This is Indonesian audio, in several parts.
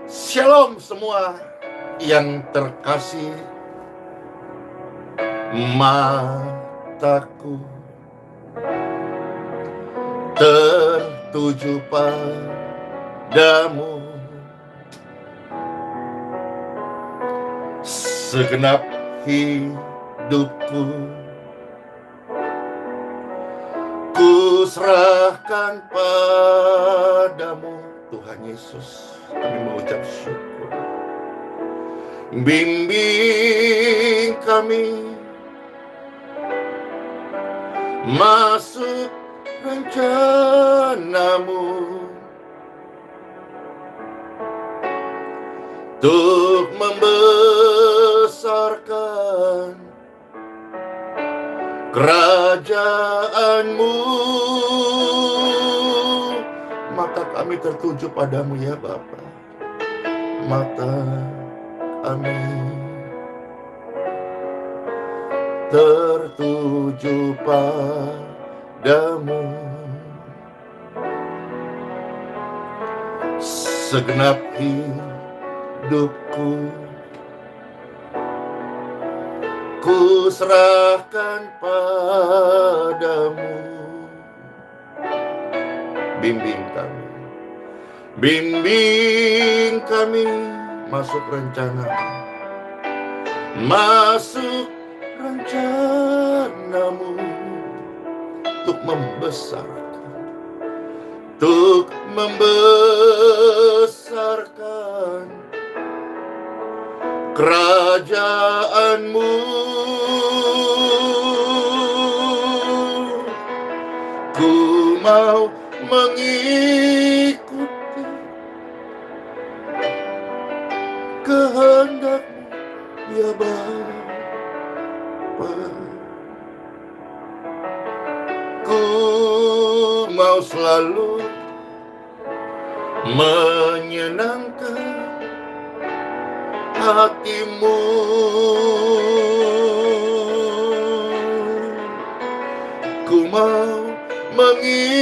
Shalom semua yang terkasih, mataku tertuju padamu. Segenap hidupku ku serahkan padamu. Tuhan Yesus, kami mengucap syukur. Bimbing kami masuk rencanamu untuk membesarkan kerajaanmu. Mata kami tertuju padamu ya Bapa. Mata kami tertuju padamu. Segenap hidupku ku serahkan padamu. Bimbing kami masuk rencana, masuk rencanamu untuk membesarkan kerajaanmu. Ku mau mengikuti kehendak-Mu ya Bapa. Ku mau selalu menyenangkan hati-Mu. Ku mau mengikuti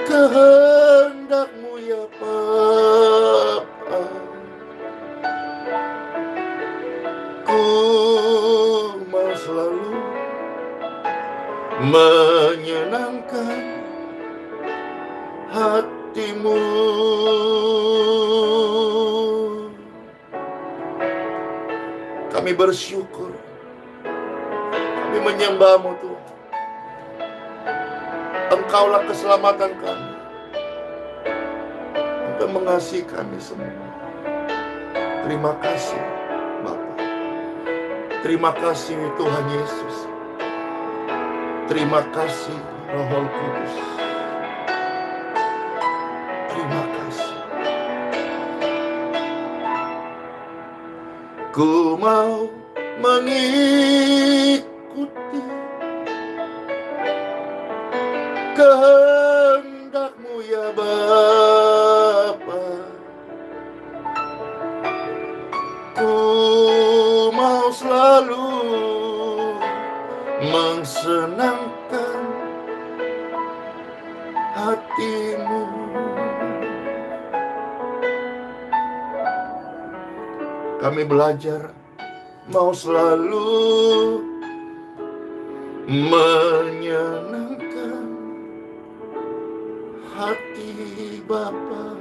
kehendak-Mu ya Bapa. Ku mau selalu menyenangkan hati-Mu. Kami bersyukur, kami menyembah-Mu Tuhan. Engkaulah keselamatan kami. Engkau mengasihi kami semua. Terima kasih Bapa. Terima kasih Tuhan Yesus. Terima kasih Roh Kudus. Terima kasih. Ku mau mengikuti kehendak-Mu ya Bapa. Ku mau selalu mensenangkan hati-Mu. Kami belajar mau selalu menyenangkan hati Bapa.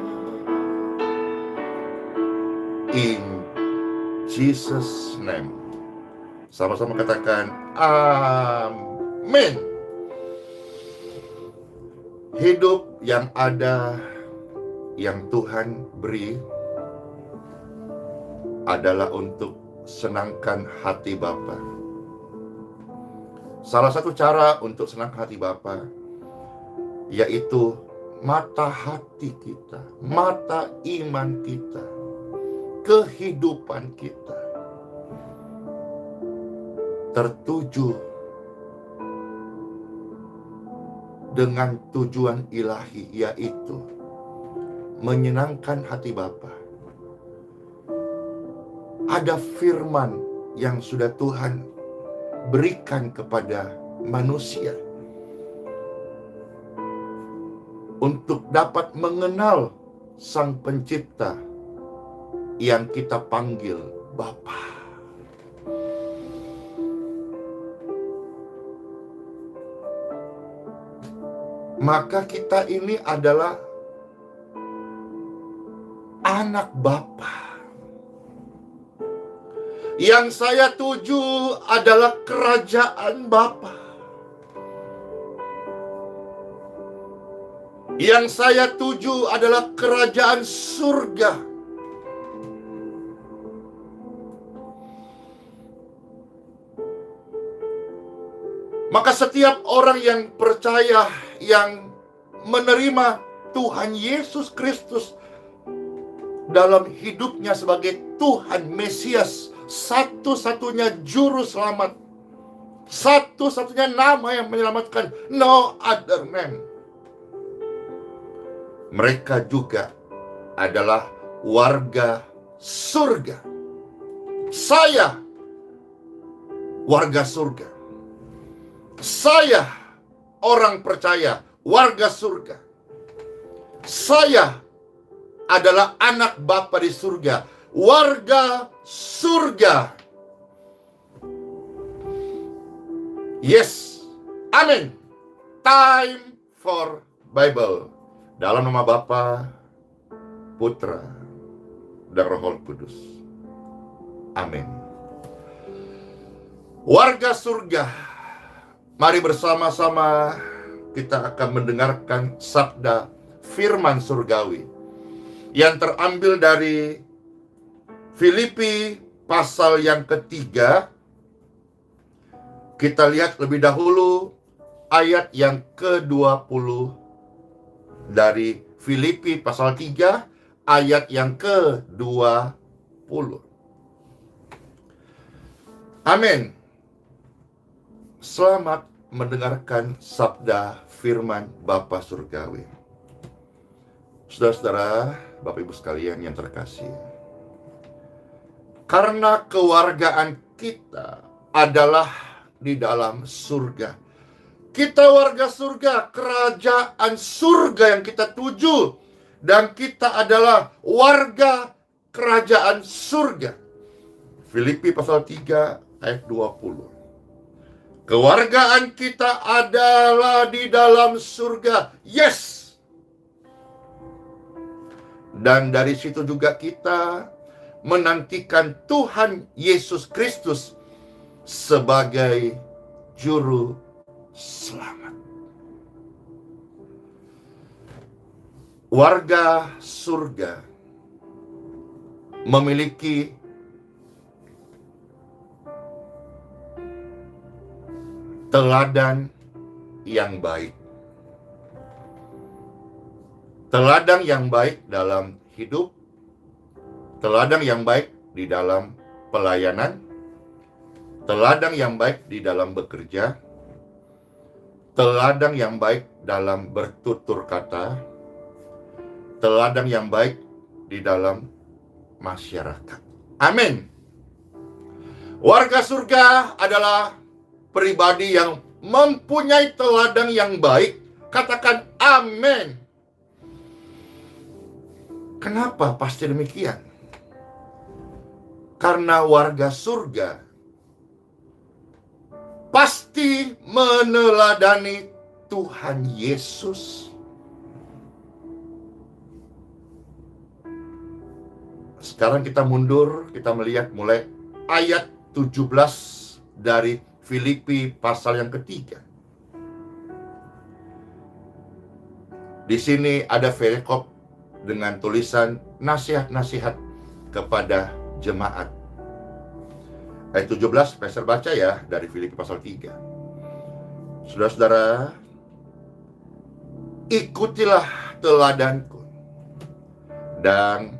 In Jesus' name. Sama-sama katakan amin. Hidup yang ada, yang Tuhan beri, adalah untuk senangkan hati Bapa. Salah satu cara untuk senang hati Bapa yaitu mata hati kita, mata iman kita, kehidupan kita tertuju dengan tujuan ilahi, yaitu menyenangkan hati Bapa. Ada firman yang sudah Tuhan berikan kepada manusia. untuk dapat mengenal Sang Pencipta yang kita panggil Bapa. Maka kita ini adalah anak Bapa. Yang saya tuju adalah kerajaan Bapa. Yang saya tuju adalah kerajaan surga. Maka setiap orang yang percaya, yang menerima Tuhan Yesus Kristus dalam hidupnya sebagai Tuhan Mesias, satu-satunya juru selamat, satu-satunya nama yang menyelamatkan, no other name. Mereka juga adalah warga surga. Saya warga surga. Saya orang percaya, warga surga. Saya adalah anak Bapa di surga, warga surga. Yes, amin. Time for Bible. Dalam nama Bapa, Putra, dan Roh Kudus. Amin. Warga surga, mari bersama-sama kita akan mendengarkan sabda firman surgawi yang terambil dari Filipi pasal yang ketiga. Kita lihat lebih dahulu ayat yang ke-20 dari Filipi pasal 3 ayat yang ke-20. Amin. Selamat mendengarkan sabda firman Bapa Surgawi. Saudara-saudara, Bapak Ibu sekalian yang terkasih, karena kewargaan kita adalah di dalam surga. Kita warga surga, kerajaan surga yang kita tuju, dan kita adalah warga kerajaan surga. Filipi pasal 3 ayat 20. Kewargaan kita adalah di dalam surga. Yes. Dan dari situ juga kita menantikan Tuhan Yesus Kristus sebagai juru selamat. Warga surga memiliki teladan yang baik. Teladan yang baik dalam hidup, teladan yang baik di dalam pelayanan, teladan yang baik di dalam bekerja, teladan yang baik dalam bertutur kata, teladan yang baik di dalam masyarakat. Amin. Warga surga adalah pribadi yang mempunyai teladan yang baik. Katakan amin. Kenapa pasti demikian? Karena warga surga pasti meneladani Tuhan Yesus. Sekarang kita mundur, kita melihat mulai ayat 17 dari Filipi pasal yang ketiga. Di sini ada perikop dengan tulisan nasihat-nasihat kepada jemaat. Ayat 17, Pastor baca ya dari Filipi pasal 3. Saudara-saudara, ikutilah teladanku dan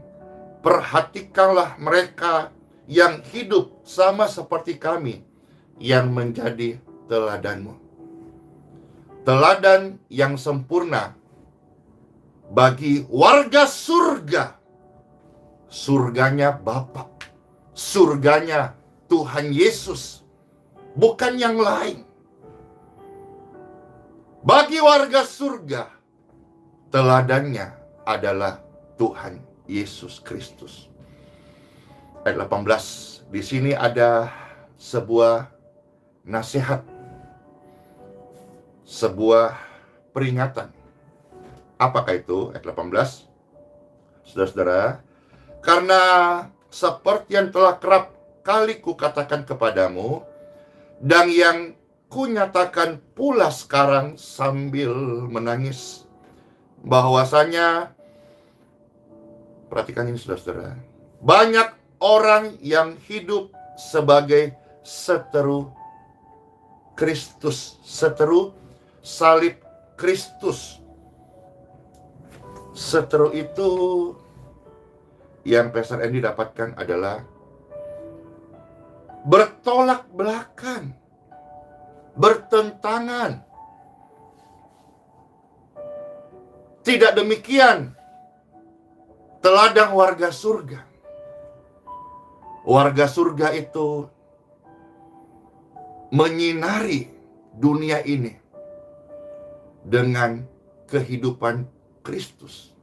perhatikanlah mereka yang hidup sama seperti kami yang menjadi teladanmu. Teladan yang sempurna bagi warga surga. Surganya Bapa, surganya Tuhan Yesus, bukan yang lain. Bagi warga surga, teladannya adalah Tuhan Yesus Kristus. Ayat 18, di sini ada sebuah nasihat, sebuah peringatan. Apakah itu? Ayat 18, saudara-saudara, karena seperti yang telah kerap kali kukatakan kepadamu, dan yang kunyatakan pula sekarang sambil menangis, bahwasanya, perhatikan ini saudara-saudara, banyak orang yang hidup sebagai seteru Kristus, seteru salib Kristus. Seteru itu yang Pastor Andy dapatkan adalah bertolak belakang, bertentangan. Tidak demikian teladan warga surga. Warga surga itu menyinari dunia ini dengan kehidupan Kristus.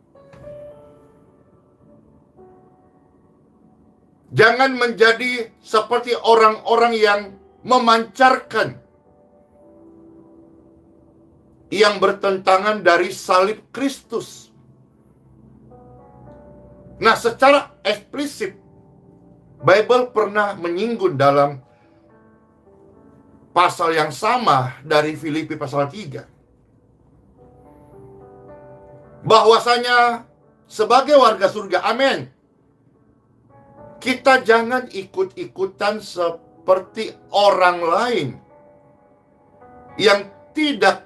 Jangan menjadi seperti orang-orang yang memancarkan, yang bertentangan dari salib Kristus. Nah, secara eksplisit Bible pernah menyinggung dalam pasal yang sama dari Filipi pasal 3, bahwasanya sebagai warga surga, amin, kita jangan ikut-ikutan seperti orang lain yang tidak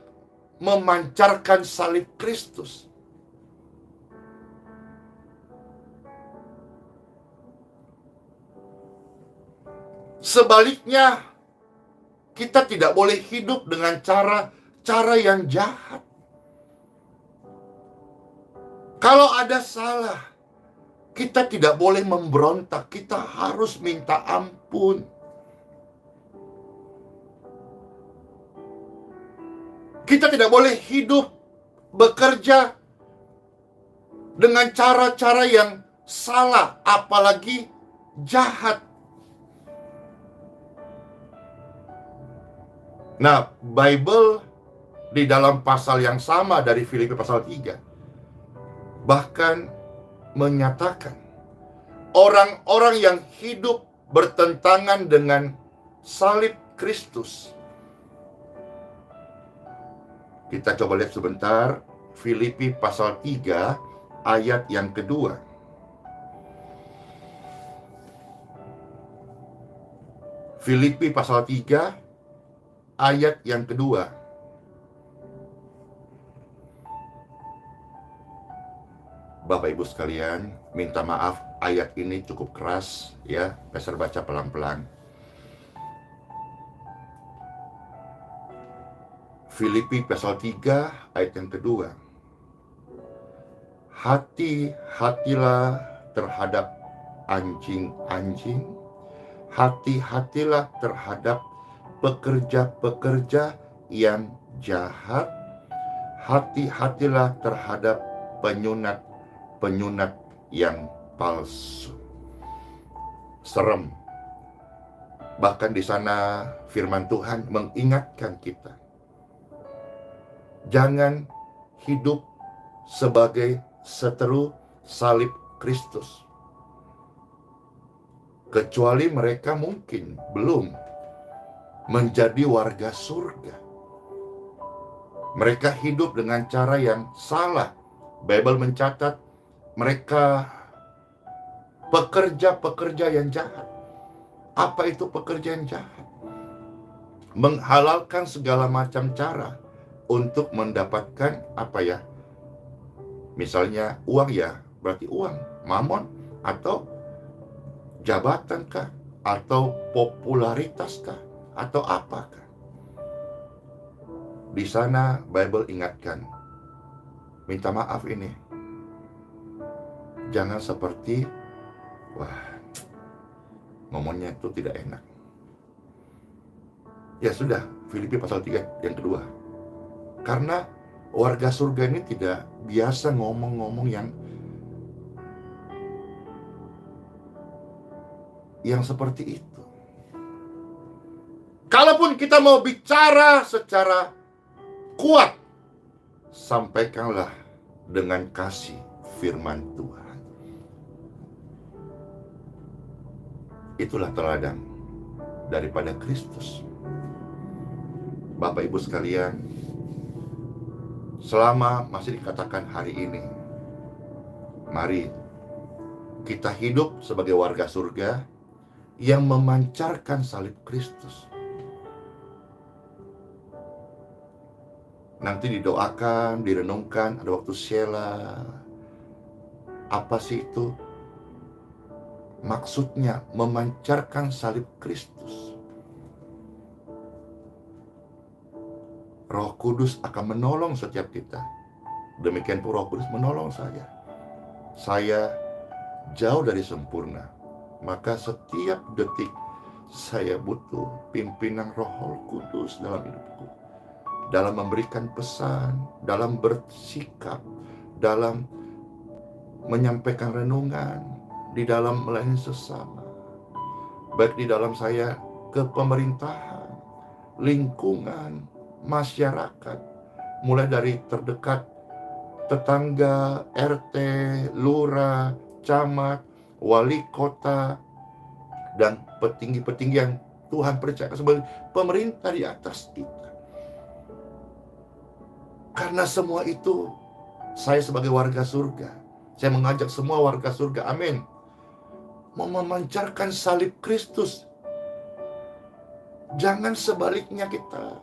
memancarkan salib Kristus. Sebaliknya, kita tidak boleh hidup dengan cara yang jahat. Kalau ada salah, kita tidak boleh memberontak, kita harus minta ampun. Kita tidak boleh hidup, bekerja dengan cara-cara yang salah, apalagi jahat. Nah, Bible di dalam pasal yang sama dari Filipi pasal 3 bahkan menyatakan orang-orang yang hidup bertentangan dengan salib Kristus. Kita coba lihat sebentar Filipi pasal 3 ayat yang kedua. Filipi pasal 3 ayat yang kedua. Bapak Ibu sekalian, minta maaf ayat ini cukup keras ya, Pastor baca pelan-pelan. Filipi pasal 3 ayat yang kedua. Hati-hatilah terhadap anjing-anjing, hati-hatilah terhadap pekerja-pekerja yang jahat, hati-hatilah terhadap penyunat yang palsu. Serem. Bahkan di sana firman Tuhan mengingatkan kita, jangan hidup sebagai seteru salib Kristus. Kecuali mereka mungkin belum menjadi warga surga. Mereka hidup dengan cara yang salah. Bible mencatat mereka pekerja-pekerja yang jahat. Apa itu pekerja yang jahat? Menghalalkan segala macam cara untuk mendapatkan apa ya? Misalnya uang ya, berarti uang, mamon, atau jabatan kah? Atau popularitas kah? Atau apakah? Di sana Bible ingatkan, minta maaf ini, jangan seperti, ngomongnya itu tidak enak. Ya sudah, Filipi pasal 3 yang kedua. Karena Warga surga ini tidak biasa ngomong-ngomong yang seperti itu. Kalaupun kita mau bicara secara kuat, sampaikanlah dengan kasih firman Tuhan. Itulah teladan daripada Kristus. Bapak Ibu sekalian, selama masih dikatakan hari ini, mari kita hidup sebagai warga surga yang memancarkan salib Kristus. Nanti didoakan, direnungkan, ada waktu Sheila. Apa sih itu? Maksudnya memancarkan salib Kristus. Roh Kudus akan menolong setiap kita. Demikian pun Roh Kudus menolong saya. Saya jauh dari sempurna. Maka setiap detik saya butuh pimpinan Roh Kudus dalam hidupku. Dalam memberikan pesan, dalam bersikap, dalam menyampaikan renungan, di dalam melayani sesama, baik di dalam saya ke pemerintahan, lingkungan, masyarakat, mulai dari terdekat, tetangga, RT, lurah, camat, wali kota, dan petinggi-petinggi yang Tuhan percayakan sebagai pemerintah di atas kita. Karena semua itu, saya sebagai warga surga, saya mengajak semua warga surga, amin, mau memancarkan salib Kristus. Jangan sebaliknya kita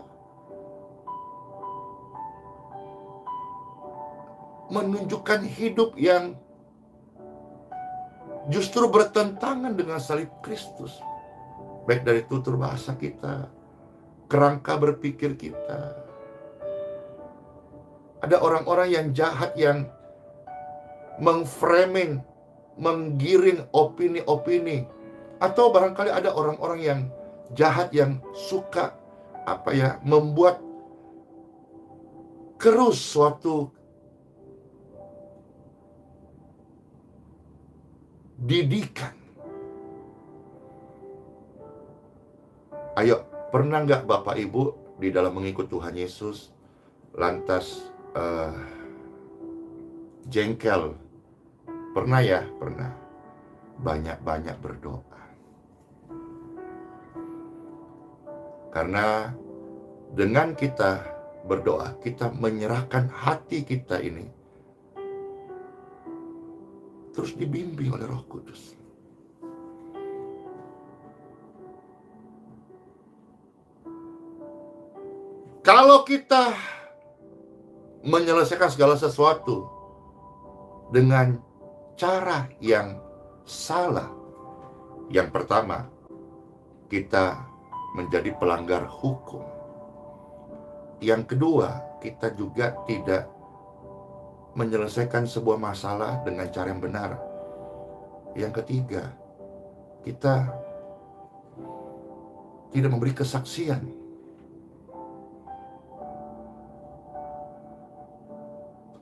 menunjukkan hidup yang justru bertentangan dengan salib Kristus. Baik dari tutur bahasa kita, kerangka berpikir kita. Ada orang-orang yang jahat yang mengframing, menggiring opini-opini. Atau barangkali ada orang-orang yang jahat yang suka membuat keruh suatu didikan. Ayo, pernah nggak Bapak Ibu di dalam mengikut Tuhan Yesus lantas jengkel? Pernah ya? Pernah. Banyak-banyak berdoa. Karena dengan kita berdoa, kita menyerahkan hati kita ini terus dibimbing oleh Roh Kudus. Kalau kita menyelesaikan segala sesuatu dengan cara yang salah, yang pertama, kita menjadi pelanggar hukum. Yang kedua, kita juga tidak menyelesaikan sebuah masalah dengan cara yang benar. Yang ketiga, kita tidak memberi kesaksian.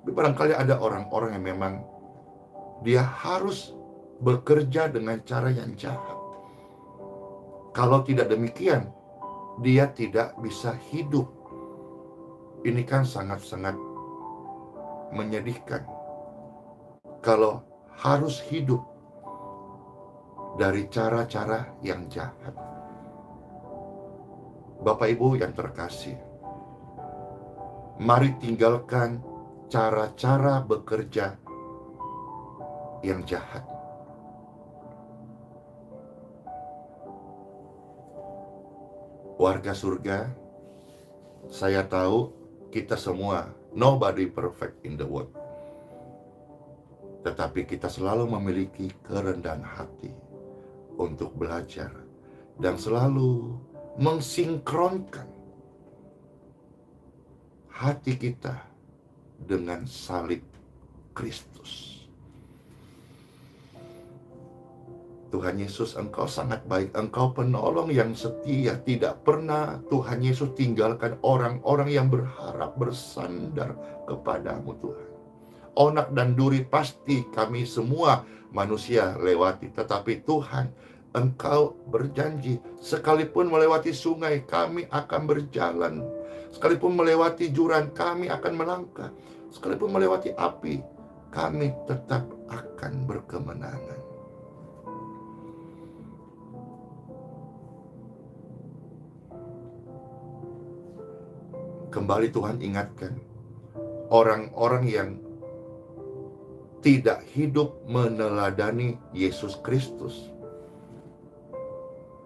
Tapi barangkali ada orang-orang yang memang dia harus bekerja dengan cara yang jahat. Kalau tidak demikian, dia tidak bisa hidup. Ini kan sangat-sangat menyedihkan. Kalau harus hidup dari cara-cara yang jahat. Bapak Ibu yang terkasih, mari tinggalkan cara-cara bekerja yang jahat. Warga surga, saya tahu kita semua, nobody perfect in the world. Tetapi kita selalu memiliki kerendahan hati untuk belajar dan selalu mensinkronkan hati kita dengan salib Kristus. Tuhan Yesus, Engkau sangat baik, Engkau penolong yang setia. Tidak pernah Tuhan Yesus tinggalkan orang-orang yang berharap bersandar kepadamu Tuhan. Onak dan duri pasti kami semua manusia lewati, tetapi Tuhan, Engkau berjanji, sekalipun melewati sungai, kami akan berjalan. Sekalipun melewati jurang, kami akan melangkah. Sekalipun melewati api, kami tetap akan berkemenangan. Kembali Tuhan ingatkan, orang-orang yang tidak hidup meneladani Yesus Kristus,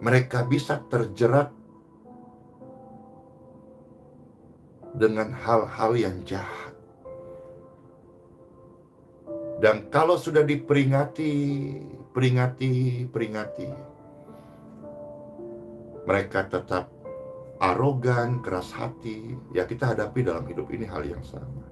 mereka bisa terjerat dengan hal-hal yang jahat. Dan kalau sudah diperingati, mereka tetap arogan, keras hati. Ya, kita hadapi dalam hidup ini hal yang sama.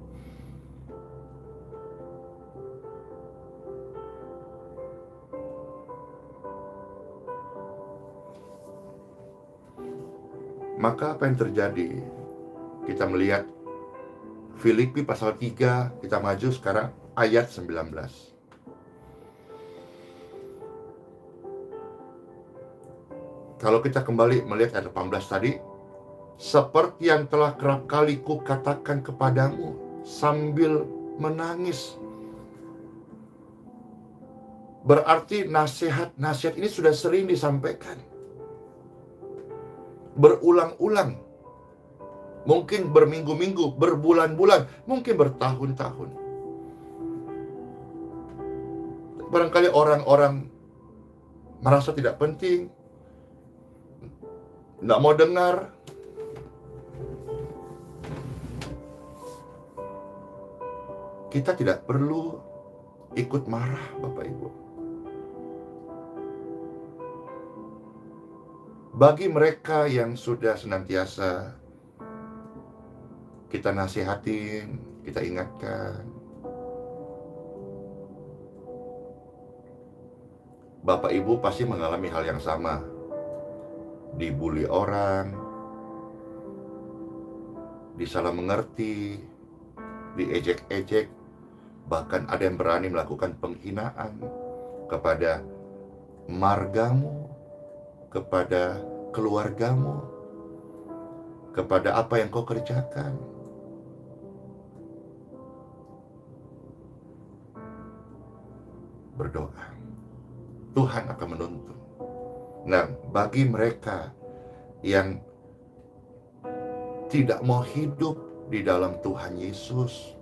Maka apa yang terjadi? Kita melihat Filipi pasal 3, kita maju sekarang ayat 19. Kalau kita kembali melihat ayat 18 tadi, seperti yang telah kerap kali kukatakan kepadamu sambil menangis. Berarti nasihat-nasihat ini sudah sering disampaikan, berulang-ulang, mungkin berminggu-minggu, berbulan-bulan, mungkin bertahun-tahun. Barangkali orang-orang merasa tidak penting, tidak mau dengar. Kita tidak perlu ikut marah, Bapak Ibu. Bagi mereka yang sudah senantiasa kita nasihatin, kita ingatkan, Bapak Ibu pasti mengalami hal yang sama. Dibully orang, disalah mengerti, diejek-ejek, bahkan ada yang berani melakukan penghinaan kepada margamu, kepada keluargamu, kepada apa yang kau kerjakan. Berdoa, Tuhan akan menuntun. Nah, bagi mereka yang tidak mau hidup di dalam Tuhan Yesus,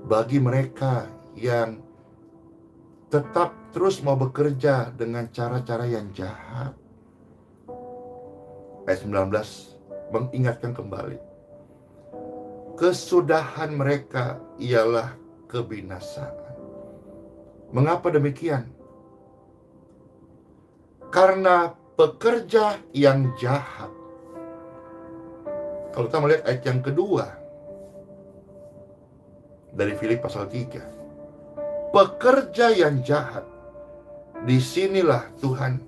bagi mereka yang tetap terus mau bekerja dengan cara-cara yang jahat, ayat 19 mengingatkan kembali, kesudahan mereka ialah kebinasaan. Mengapa demikian? Karena pekerja yang jahat. Kalau kita melihat ayat yang kedua dari Filipi pasal 3, pekerja yang jahat, disinilah Tuhan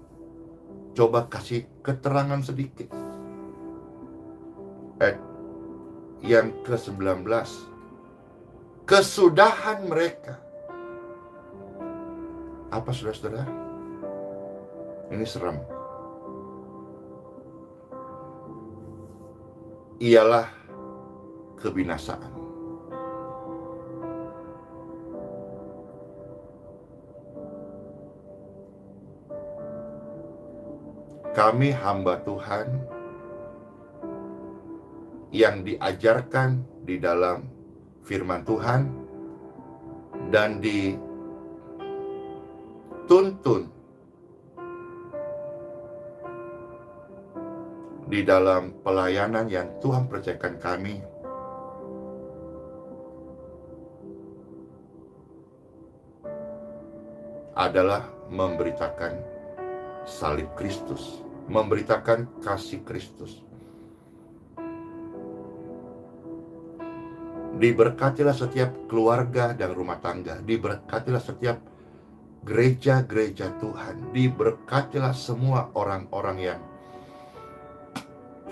coba kasih keterangan sedikit. Ayat yang ke-19, kesudahan mereka. Apa saudara-saudara? Ini serem. Ialah kebinasaan. Kami hamba Tuhan yang diajarkan di dalam firman Tuhan dan dituntun di dalam pelayanan yang Tuhan percayakan kami, adalah memberitakan salib Kristus, memberitakan kasih Kristus. Diberkatilah setiap keluarga dan rumah tangga, diberkatilah setiap gereja-gereja Tuhan. Diberkatilah semua orang-orang yang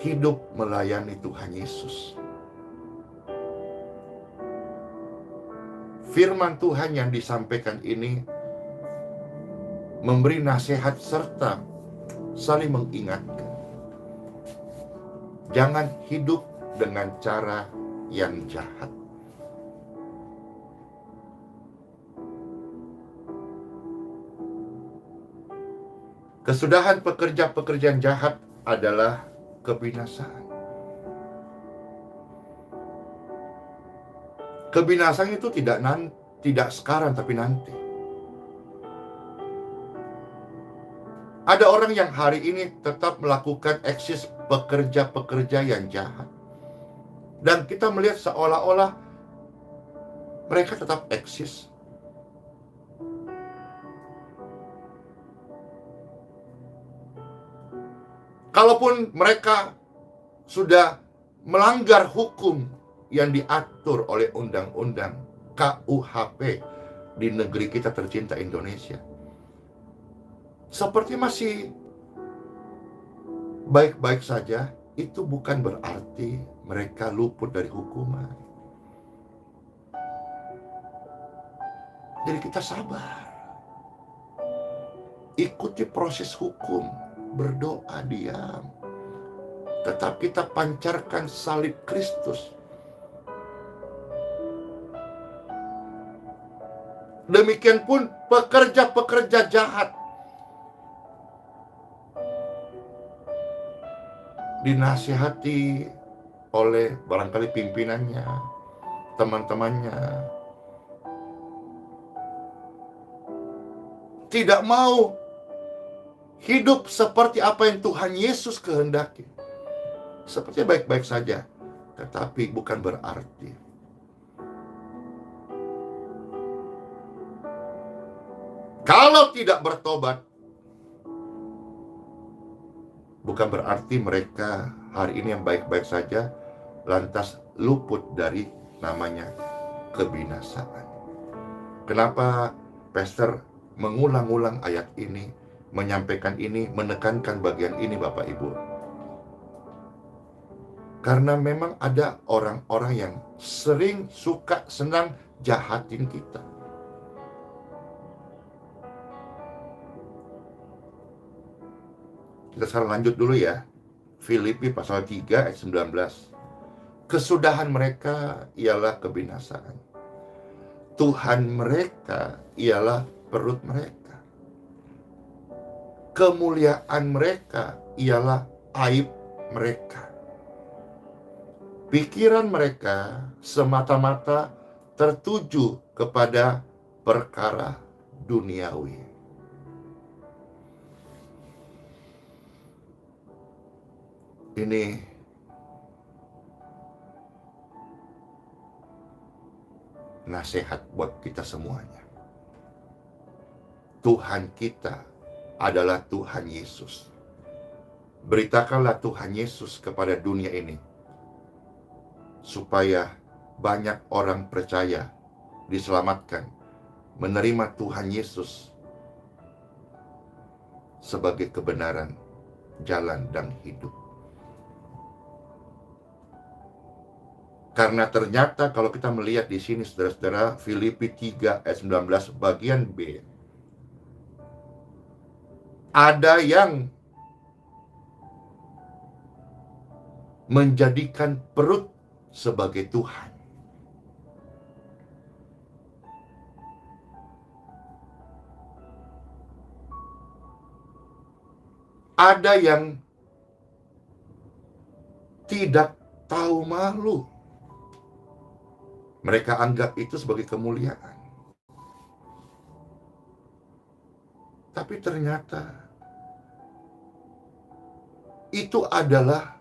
hidup melayani Tuhan Yesus. Firman Tuhan yang disampaikan ini memberi nasihat serta saling mengingatkan. Jangan hidup dengan cara yang jahat. Kesudahan pekerjaan jahat adalah kebinasaan. Kebinasaan itu tidak sekarang tapi nanti. Ada orang yang hari ini tetap melakukan eksis pekerja-pekerja yang jahat. Dan kita melihat seolah-olah mereka tetap eksis. Kalaupun mereka sudah melanggar hukum yang diatur oleh undang-undang KUHP di negeri kita tercinta Indonesia, seperti masih baik-baik saja, itu bukan berarti mereka luput dari hukuman. Jadi kita sabar, ikuti proses hukum, berdoa diam, tetap kita pancarkan salib Kristus. Demikian pun pekerja-pekerja jahat dinasihati oleh barangkali pimpinannya, teman-temannya, tidak mau hidup seperti apa yang Tuhan Yesus kehendaki. Seperti baik-baik saja, tetapi bukan berarti kalau tidak bertobat, bukan berarti mereka hari ini yang baik-baik saja lantas luput dari namanya kebinasaan. Kenapa Pastor mengulang-ulang ayat ini, menyampaikan ini, menekankan bagian ini Bapak Ibu? Karena memang ada orang-orang yang sering suka senang jahatin kita. Kita sekarang lanjut dulu ya. Filipi pasal 3 ayat 19. Kesudahan mereka ialah kebinasaan. Tuhan mereka ialah perut mereka. Kemuliaan mereka ialah aib mereka. Pikiran mereka semata-mata tertuju kepada perkara duniawi. Ini nasihat buat kita semuanya. Tuhan kita adalah Tuhan Yesus. Beritakanlah Tuhan Yesus kepada dunia ini, supaya banyak orang percaya, diselamatkan, menerima Tuhan Yesus sebagai kebenaran, jalan, dan hidup. Karena ternyata kalau kita melihat di sini saudara-saudara, Filipi 3 ayat 19 bagian B, ada yang menjadikan perut sebagai Tuhan. Ada yang tidak tahu malu. Mereka anggap itu sebagai kemuliaan. Tapi ternyata itu adalah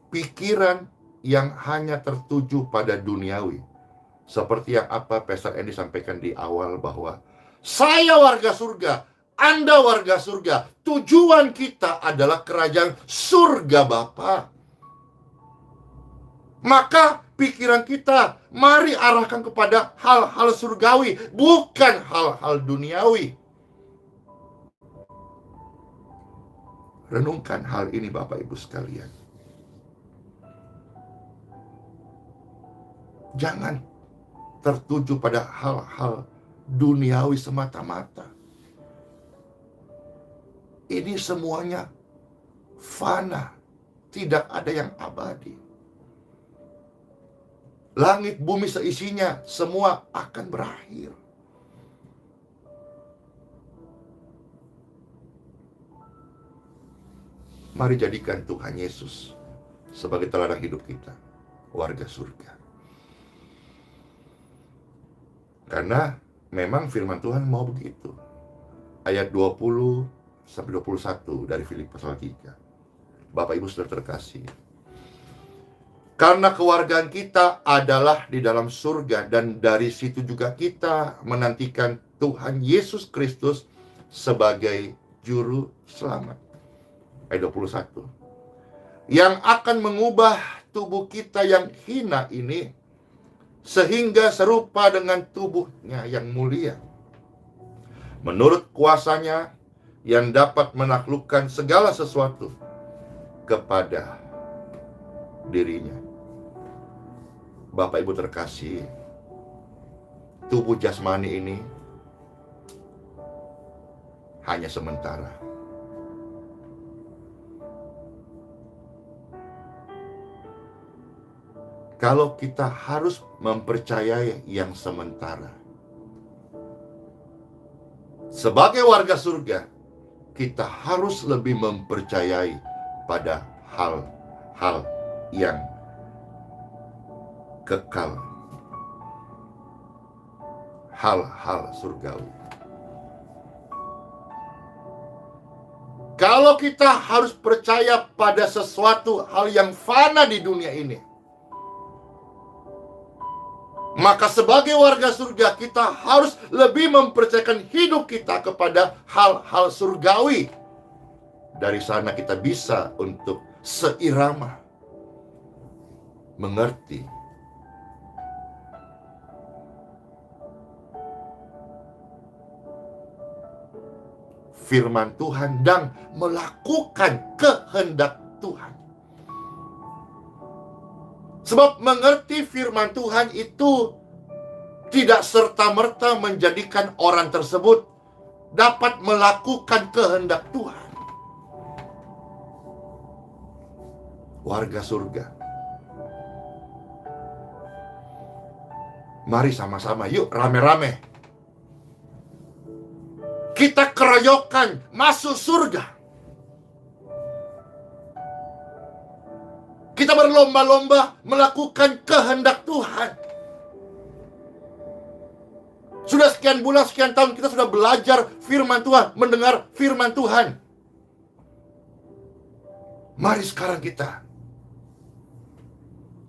pikiran yang hanya tertuju pada duniawi. Seperti yang apa Pastor Andy sampaikan di awal, bahwa saya warga surga, Anda warga surga. Tujuan kita adalah kerajaan surga Bapa. Maka pikiran kita. Mari arahkan kepada hal-hal surgawi, bukan hal-hal duniawi. Renungkan hal ini Bapak Ibu sekalian. Jangan tertuju pada hal-hal duniawi semata-mata. Ini semuanya fana, tidak ada yang abadi. Langit bumi seisinya semua akan berakhir. Mari jadikan Tuhan Yesus sebagai teladan hidup kita, warga surga. Karena memang firman Tuhan mau begitu. Ayat 20 sampai 21 dari Filipi pasal 3. Bapak Ibu saudara terkasih. Karena kewargaan kita adalah di dalam surga, dan dari situ juga kita menantikan Tuhan Yesus Kristus sebagai juru selamat. Ayat 21. Yang akan mengubah tubuh kita yang hina ini sehingga serupa dengan tubuhnya yang mulia, menurut kuasanya yang dapat menaklukkan segala sesuatu kepada dirinya. Bapak Ibu terkasih, tubuh jasmani ini hanya sementara. Kalau kita harus mempercayai yang sementara, sebagai warga surga, kita harus lebih mempercayai pada hal-hal yang kekal, hal-hal surgawi. Kalau kita harus percaya pada sesuatu hal yang fana di dunia ini, maka sebagai warga surga kita harus lebih mempercayakan hidup kita kepada hal-hal surgawi. Dari sana kita bisa untuk seirama mengerti firman Tuhan dan melakukan kehendak Tuhan. Sebab mengerti firman Tuhan itu tidak serta-merta menjadikan orang tersebut dapat melakukan kehendak Tuhan. Warga surga, mari sama-sama yuk rame-rame kita keroyokan masuk surga. Kita berlomba-lomba melakukan kehendak Tuhan. Sudah sekian bulan, sekian tahun kita sudah belajar firman Tuhan, mendengar firman Tuhan. Mari sekarang kita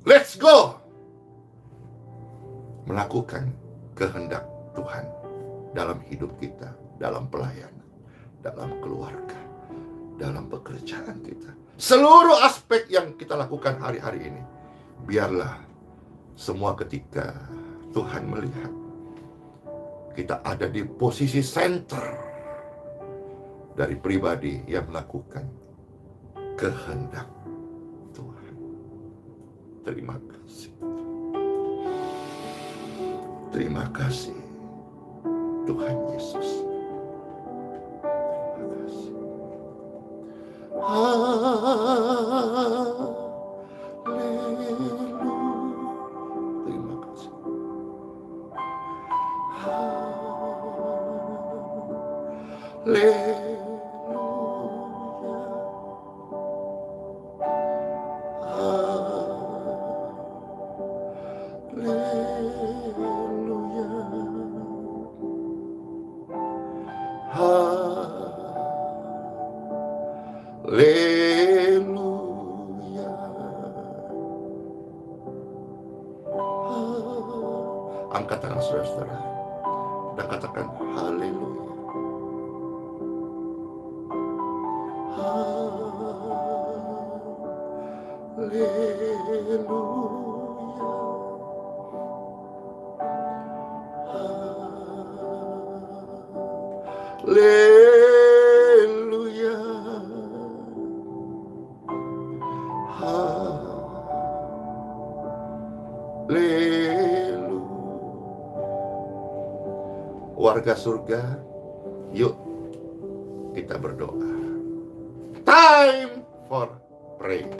let's go melakukan kehendak Tuhan dalam hidup kita, dalam pelayanan, dalam keluarga, dalam pekerjaan kita. Seluruh aspek yang kita lakukan hari-hari ini, biarlah semua ketika Tuhan melihat kita ada di posisi center dari pribadi yang melakukan kehendak Tuhan. Terima kasih. Terima kasih Tuhan Yesus. Haleluya. Terima kasih. Haleluya. Haleluya. Angkat tangan saudara-saudara dan katakan haleluya. Haleluya. Haleluya. Haleluya. Warga surga, yuk kita berdoa. Time for pray.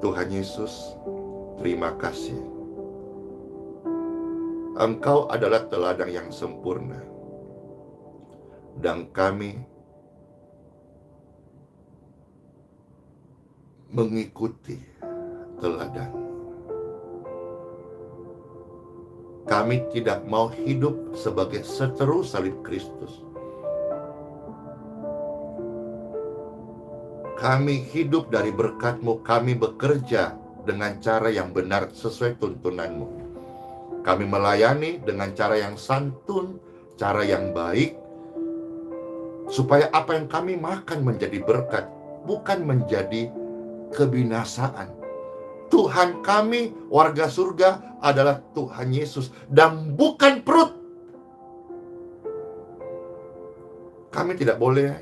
Tuhan Yesus, terima kasih. Engkau adalah teladan yang sempurna, dan kami mengikuti teladan. Kami tidak mau hidup sebagai seteru salib Kristus. Kami hidup dari berkat-Mu, kami bekerja dengan cara yang benar sesuai tuntunan-Mu. Kami melayani dengan cara yang santun, cara yang baik, supaya apa yang kami makan menjadi berkat, bukan menjadi kebinasaan. Tuhan kami, warga surga, adalah Tuhan Yesus, dan bukan perut. Kami tidak boleh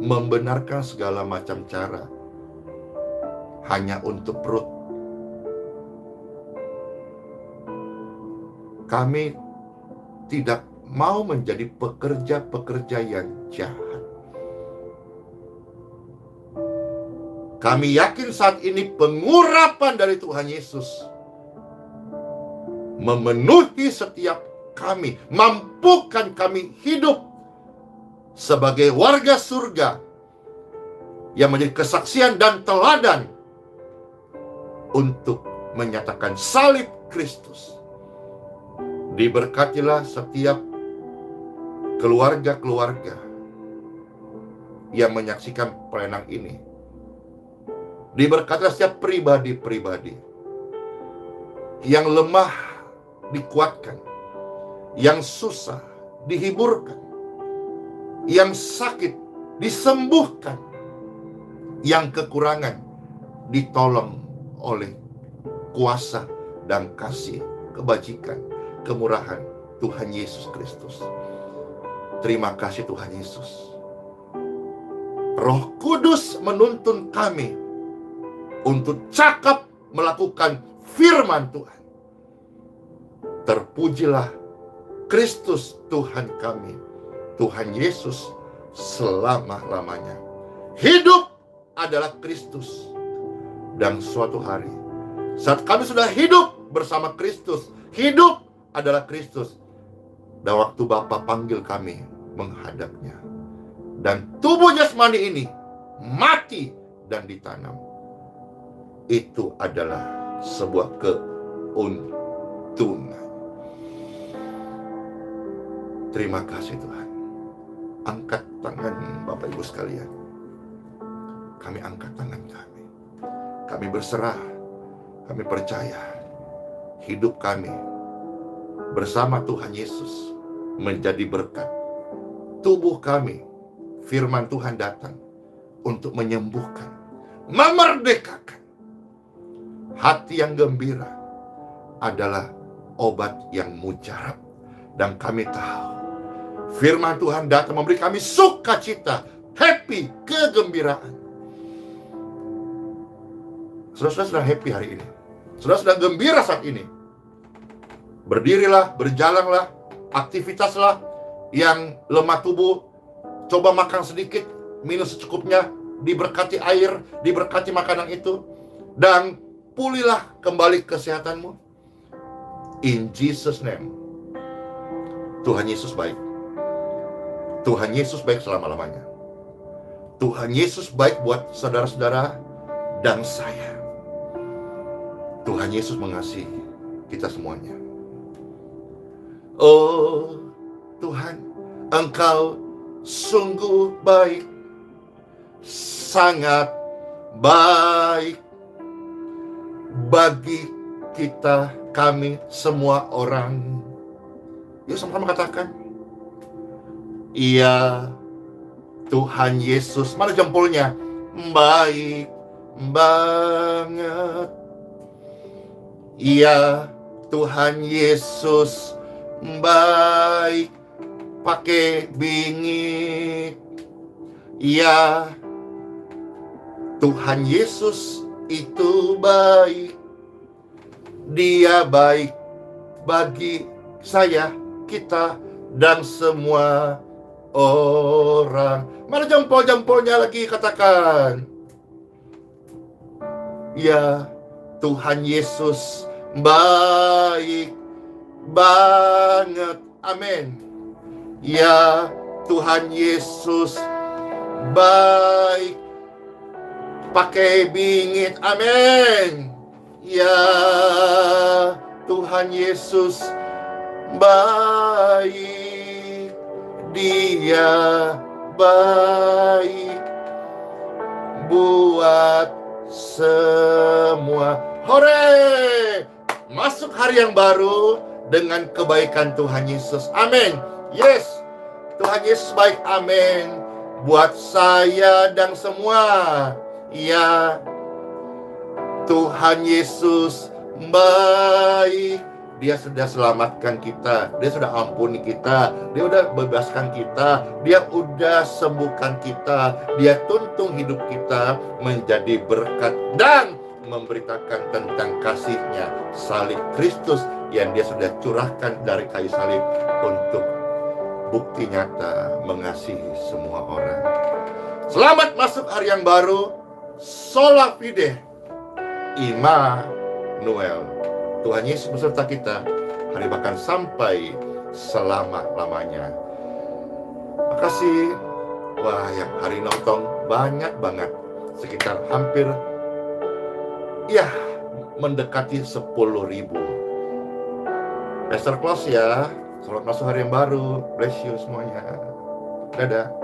membenarkan segala macam cara hanya untuk perut. Kami tidak mau menjadi pekerja-pekerja yang jahat. Kami yakin saat ini pengurapan dari Tuhan Yesus memenuhi setiap kami, mampukan kami hidup sebagai warga surga yang menjadi kesaksian dan teladan untuk menyatakan salib Kristus. Diberkatilah setiap keluarga-keluarga yang menyaksikan pelayanan ini. Diberkatilah setiap pribadi-pribadi yang lemah dikuatkan, yang susah dihiburkan, yang sakit disembuhkan, yang kekurangan ditolong oleh kuasa dan kasih, kebajikan, kemurahan Tuhan Yesus Kristus. Terima kasih Tuhan Yesus. Roh Kudus menuntun kami untuk cakap melakukan firman Tuhan. Terpujilah Kristus Tuhan kami, Tuhan Yesus selama-lamanya. Hidup adalah Kristus. Dan suatu hari, saat kami sudah hidup bersama Kristus, hidup adalah Kristus. Dan waktu Bapa panggil kami menghadapnya, dan tubuh jasmani ini mati dan ditanam, itu adalah sebuah keuntungan. Terima kasih Tuhan. Angkat tangan Bapak Ibu sekalian. Kami angkat tangan kami. Kami berserah. Kami percaya hidup kami bersama Tuhan Yesus menjadi berkat. Tubuh kami, firman Tuhan datang untuk menyembuhkan, memerdekakan. Hati yang gembira adalah obat yang mujarab. Dan kami tahu firman Tuhan datang memberi kami sukacita, happy, kegembiraan. Saudara sudah happy hari ini? Saudara sudah gembira saat ini? Berdirilah, berjalanlah, aktivitaslah. Yang lemah tubuh, coba makan sedikit, minum secukupnya, diberkati air, diberkati makanan itu, dan pulihlah kembali kesehatanmu. In Jesus' name. Tuhan Yesus baik. Tuhan Yesus baik selama-lamanya. Tuhan Yesus baik buat saudara-saudara dan saya. Tuhan Yesus mengasihi kita semuanya. Oh Tuhan, Engkau sungguh baik, sangat baik bagi kita, kami semua orang. Yuk sama-sama katakan, iya Tuhan Yesus, mana jempolnya? Baik banget. Iya Tuhan Yesus baik pakai bingit. Ya, Tuhan Yesus itu baik. Dia baik bagi saya, kita, dan semua orang. Mana jempol-jempolnya lagi, katakan. Ya, Tuhan Yesus baik banget. Amin. Ya, Tuhan Yesus baik. Pakai bingit. Amin. Ya, Tuhan Yesus baik. Dia baik buat semua. Hore! Masuk hari yang baru dengan kebaikan Tuhan Yesus. Amin. Yes, Tuhan Yesus baik. Amin. Buat saya dan semua. Ya, Tuhan Yesus baik. Dia sudah selamatkan kita, dia sudah ampuni kita, dia sudah bebaskan kita, dia sudah sembuhkan kita, dia tuntun hidup kita menjadi berkat dan memberitakan tentang kasih-Nya, salib Kristus yang dia sudah curahkan dari kayu salib untuk bukti nyata mengasihi semua orang. Selamat masuk hari yang baru. Sola Fide, Immanuel. Tuhan Yesus beserta kita, hari bahkan sampai selama-lamanya. Makasih. Wah, yang hari nonton banyak banget. Sekitar hampir, ya, mendekati 10.000. Pastor close ya. Selamat masuk hari yang baru. Bless you semuanya. Dadah.